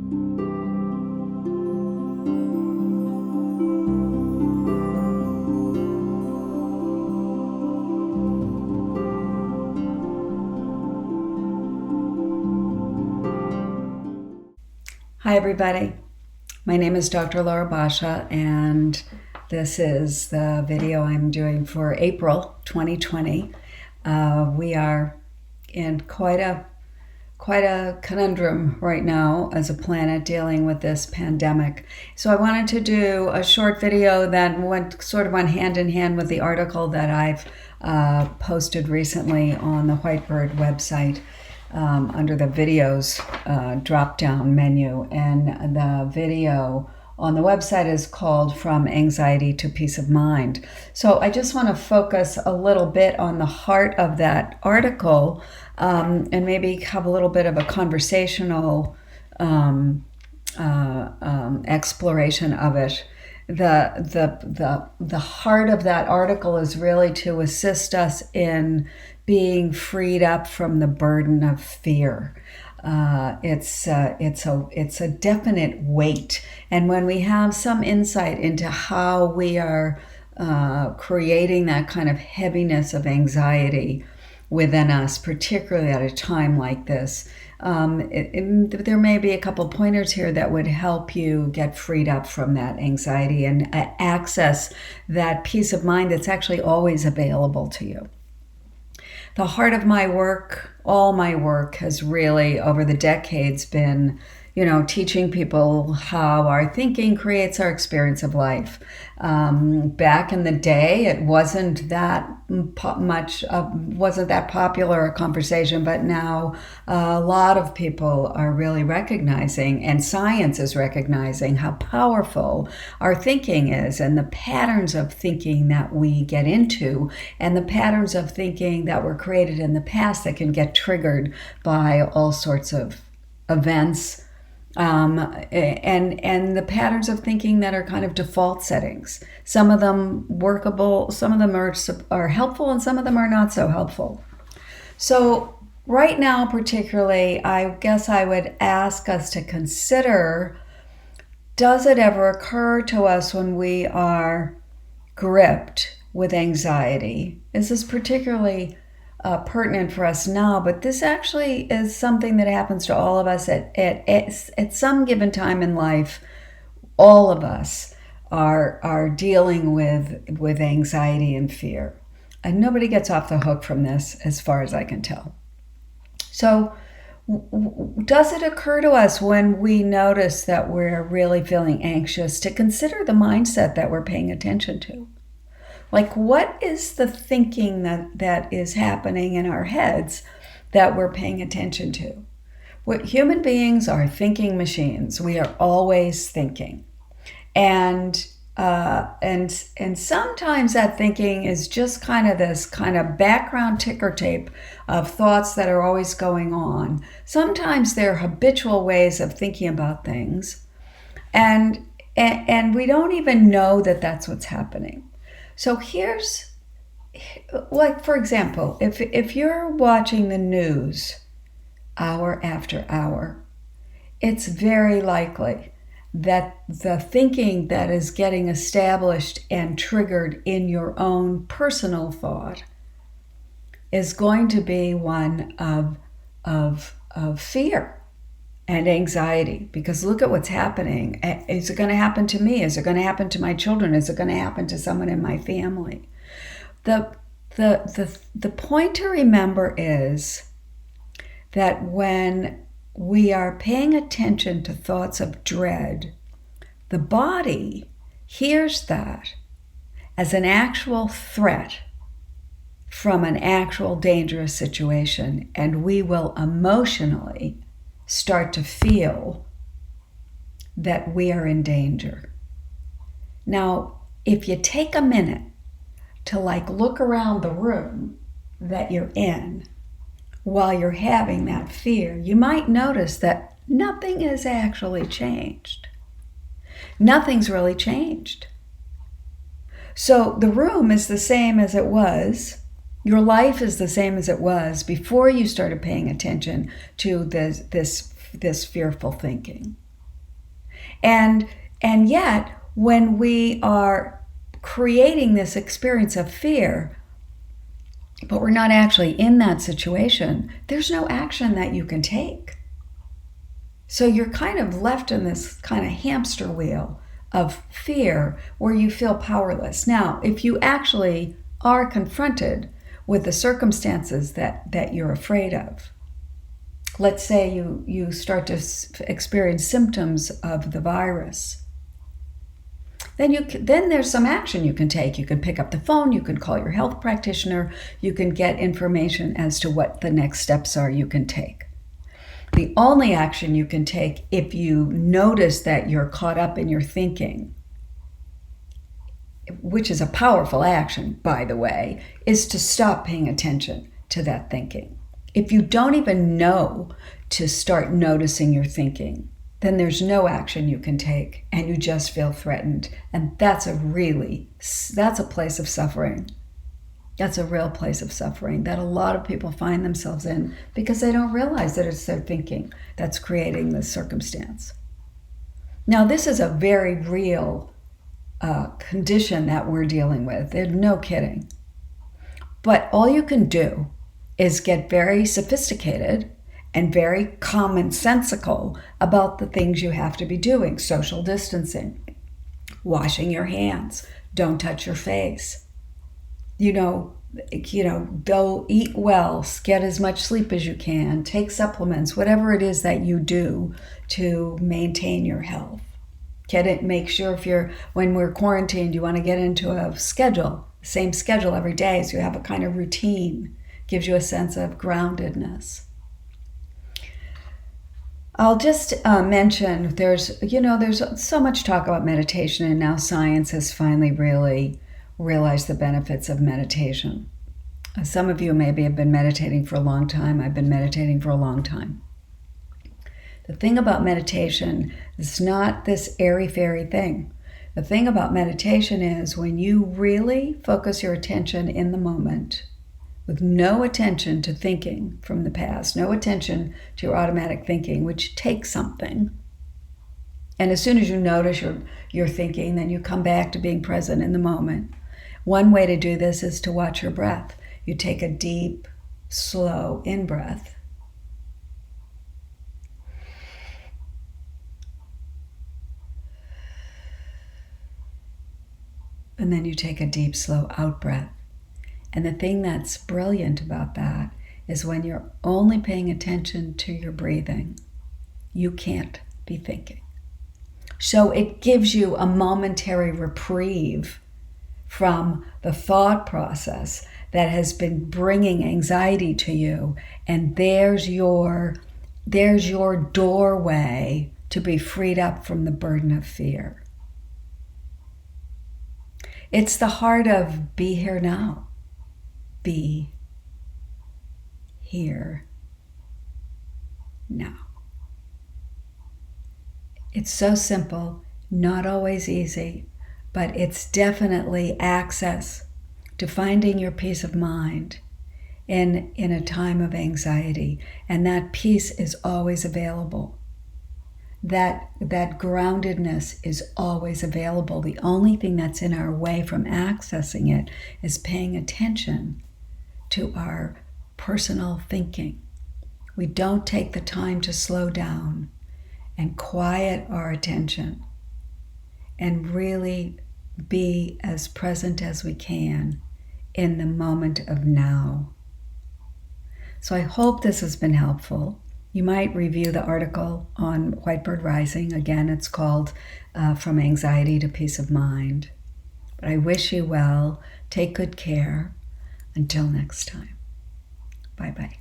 Hi everybody, my name is Dr. Laura Basha, and this is the video I'm doing for April 2020. We are in quite a conundrum right now as a planet dealing with this pandemic. So I wanted to do a short video that went hand in hand with the article that I've posted recently on the Whitebird website. Under the videos drop-down menu, and the video on the website is called From Anxiety to Peace of Mind. So I just want to focus a little bit on the heart of that article, and maybe have a little bit of a conversational exploration of it. The heart of that article is really to assist us in being freed up from the burden of fear. It's a definite weight, and when we have some insight into how we are creating that kind of heaviness of anxiety within us, particularly at a time like this, there may be a couple pointers here that would help you get freed up from that anxiety and access that peace of mind that's actually always available to you. The heart of my work, all my work, has really over the decades been, teaching people how our thinking creates our experience of life. Back in the day, it wasn't that popular a conversation, but now a lot of people are really recognizing, and science is recognizing, how powerful our thinking is, and the patterns of thinking that we get into, and the patterns of thinking that were created in the past that can get triggered by all sorts of events. And the patterns of thinking that are kind of default settings. Some of them workable, some of them are helpful, and some of them are not so helpful. So right now particularly, I guess I would ask us to consider, does it ever occur to us when we are gripped with anxiety? Is this particularly pertinent for us now, but this actually is something that happens to all of us at some given time in life. All of us are dealing with anxiety and fear, and nobody gets off the hook from this, as far as I can tell. So does it occur to us when we notice that we're really feeling anxious to consider the mindset that we're paying attention to? Like, what is the thinking that is happening in our heads that we're paying attention to? What human beings are thinking machines. We are always thinking. And sometimes that thinking is just kind of this kind of background ticker tape of thoughts that are always going on. Sometimes they're habitual ways of thinking about things. And we don't even know that that's what's happening. So here's, like, for example, if you're watching the news hour after hour, it's very likely that the thinking that is getting established and triggered in your own personal thought is going to be one of fear and anxiety, because look at what's happening. Is it going to happen to me? Is it going to happen to my children? Is it going to happen to someone in my family? The point to remember is that when we are paying attention to thoughts of dread, the body hears that as an actual threat from an actual dangerous situation, and we will emotionally start to feel that we are in danger. Now, if you take a minute to look around the room that you're in while you're having that fear, you might notice that nothing has actually changed. Nothing's really changed. So the room is the same as it was. Your life is the same as it was before you started paying attention to this fearful thinking. And yet, when we are creating this experience of fear, but we're not actually in that situation, there's no action that you can take. So you're kind of left in this kind of hamster wheel of fear where you feel powerless. Now, if you actually are confronted with the circumstances that you're afraid of, let's say you start to experience symptoms of the virus, then there's some action you can take. You can pick up the phone, you can call your health practitioner, you can get information as to what the next steps are you can take. The only action you can take if you notice that you're caught up in your thinking, which is a powerful action, by the way, is to stop paying attention to that thinking. If you don't even know to start noticing your thinking, then there's no action you can take and you just feel threatened. And that's a place of suffering. That's a real place of suffering that a lot of people find themselves in because they don't realize that it's their thinking that's creating this circumstance. Now, this is a very real condition that we're dealing with. There's no kidding. But all you can do is get very sophisticated and very commonsensical about the things you have to be doing. Social distancing, washing your hands, don't touch your face. Go eat well, get as much sleep as you can, take supplements, whatever it is that you do to maintain your health. Make sure when we're quarantined, you want to get into a schedule, same schedule every day, so you have a kind of routine, gives you a sense of groundedness. I'll just mention there's so much talk about meditation, and now science has finally really realized the benefits of meditation. Some of you maybe have been meditating for a long time. I've been meditating for a long time. The thing about meditation is not this airy-fairy thing. The thing about meditation is when you really focus your attention in the moment, with no attention to thinking from the past, no attention to your automatic thinking, which takes something. And as soon as you notice your thinking, then you come back to being present in the moment. One way to do this is to watch your breath. You take a deep, slow in-breath. And then you take a deep, slow out-breath. And the thing that's brilliant about that is when you're only paying attention to your breathing, you can't be thinking. So it gives you a momentary reprieve from the thought process that has been bringing anxiety to you. And there's your doorway to be freed up from the burden of fear. It's the heart of be here now. Be here now. It's so simple, not always easy, but it's definitely access to finding your peace of mind in a time of anxiety. And that peace is always available. That groundedness is always available. The only thing that's in our way from accessing it is paying attention to our personal thinking. We don't take the time to slow down and quiet our attention and really be as present as we can in the moment of now. So I hope this has been helpful. You might review the article on Whitebird Rising. Again, it's called From Anxiety to Peace of Mind. But I wish you well. Take good care. Until next time. Bye-bye.